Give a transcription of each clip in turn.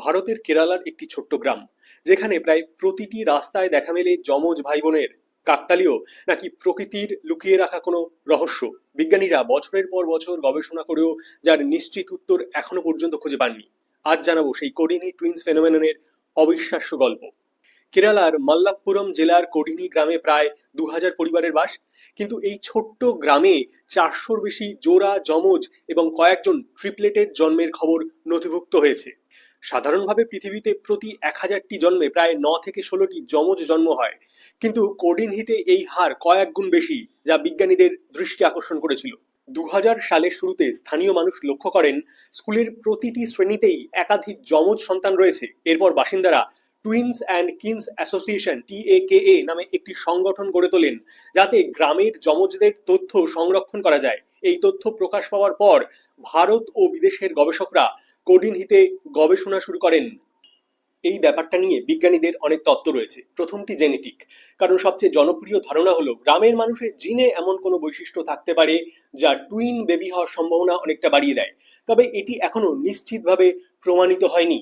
ভারতের কেরালার একটি ছোট্ট গ্রাম, যেখানে প্রায় প্রতিটি রাস্তায় দেখা মেলে যমজ ভাই বোনের কাকতালীয় নাকি প্রকৃতির লুকিয়ে রাখা কোনো রহস্য। বিজ্ঞানীরা বছরের পর বছর গবেষণা করেও যার নিশ্চিত উত্তর এখনো পর্যন্ত খুঁজে পাননি। আজ জানাবো সেই কোডিনি টুইন্স ফেনোমেননের অবিশ্বাস্য গল্প। কেরালার মাল্লাপুরম জেলার কোডিনি গ্রামে প্রায় 2000 পরিবারের বাস। কিন্তু এই ছোট্ট গ্রামে 400-র বেশি জোড়া যমজ এবং কয়েকজন ট্রিপলেটের জন্মের খবর নথিভুক্ত হয়েছে। সাধারণভাবে পৃথিবীতে প্রতি 1000টি জন্মে প্রায় 9 থেকে 16টি যমজ জন্ম হয়, কিন্তু কোডিনহিতে এই হার কয়েক গুণ বেশি, যা বিজ্ঞানীদের দৃষ্টি আকর্ষণ করেছিল। 2000 সালের শুরুতে স্থানীয় মানুষ লক্ষ্য করেন স্কুলের প্রতিটি শ্রেণীতেই একাধিক যমজ সন্তান রয়েছে। এরপর বাসিন্দারা টুইনস অ্যান্ড কিনস অ্যাসোসিয়েশন TAKA নামে একটি সংগঠন গড়ে তোলেন, যাতে গ্রামের যমজদের তথ্য সংরক্ষণ করা যায়। এই তথ্য প্রকাশ পাওয়ার পর ভারত ও বিদেশের গবেষকরা কোডিনহিতে গবেষণা শুরু করেন। এই ব্যাপারটা নিয়ে বিজ্ঞানীদের অনেক তত্ত্ব রয়েছে। প্রথমটি জেনেটিক, কারণ সবচেয়ে জনপ্রিয় ধারণা হলো গ্রামের মানুষের জিনে এমন কোনো বৈশিষ্ট্য থাকতে পারে যা টুইন বেবি হওয়ার সম্ভাবনা অনেকটা বাড়িয়ে দেয়, তবে এটি এখনো নিশ্চিতভাবে প্রমাণিত হয়নি।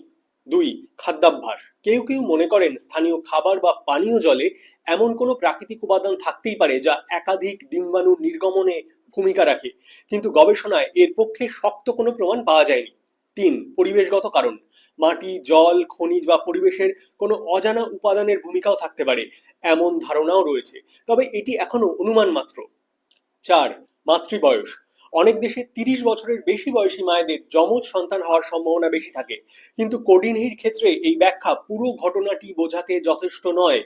দুই, খাদ্যাভ্যাস। কেউ কেউ মনে করেন স্থানীয় খাবার বা পানীয় জলে এমন কোনো প্রাকৃতিক উপাদান থাকতেই পারে যা একাধিক ডিম্বাণু নির্গমনে ভূমিকা রাখে, কিন্তু গবেষণায় এর পক্ষে শক্ত কোনো প্রমাণ পাওয়া যায়নি। তিন, পরিবেশগত কারণ। মাটি, জল, খনিজ বা পরিবেশের কোনো অজানা উপাদানের ভূমিকাও থাকতে পারে, এমন ধারণাও রয়েছে, তবে এটি এখনো অনুমান মাত্র। চার, মাতৃবয়স। অনেক দেশে 30 বছরের বেশি বয়সী মায়েদের যমজ সন্তান হওয়ার সম্ভাবনা বেশি থাকে, কিন্তু কোডিনহির ক্ষেত্রে এই ব্যাখ্যা পুরো ঘটনাটি বোঝাতে যথেষ্ট নয়।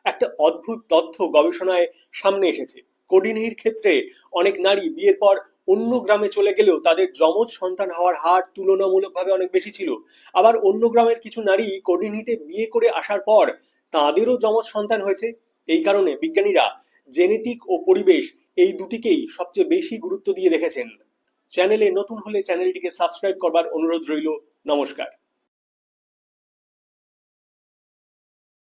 একটা অদ্ভুত তথ্য গবেষণায় সামনে এসেছে। কোডিনহির ক্ষেত্রে অনেক নারী বিয়ের পর অন্য গ্রামে চলে গেলেও তাদের যমজ সন্তান হওয়ার হার তুলনামূলকভাবে অনেক বেশি ছিল। আবার অন্য গ্রামের কিছু নারী কোডিনহিতে বিয়ে করে আসার পর তাদেরও যমজ সন্তান হয়েছে। এই কারণে বিজ্ঞানীরা জেনেটিক ও পরিবেশ এই দুটিকেই সবচেয়ে বেশি গুরুত্ব দিয়ে দেখেছেন। চ্যানেলে নতুন হলে চ্যানেলটিকে সাবস্ক্রাইব করবার অনুরোধ রইল। নমস্কার।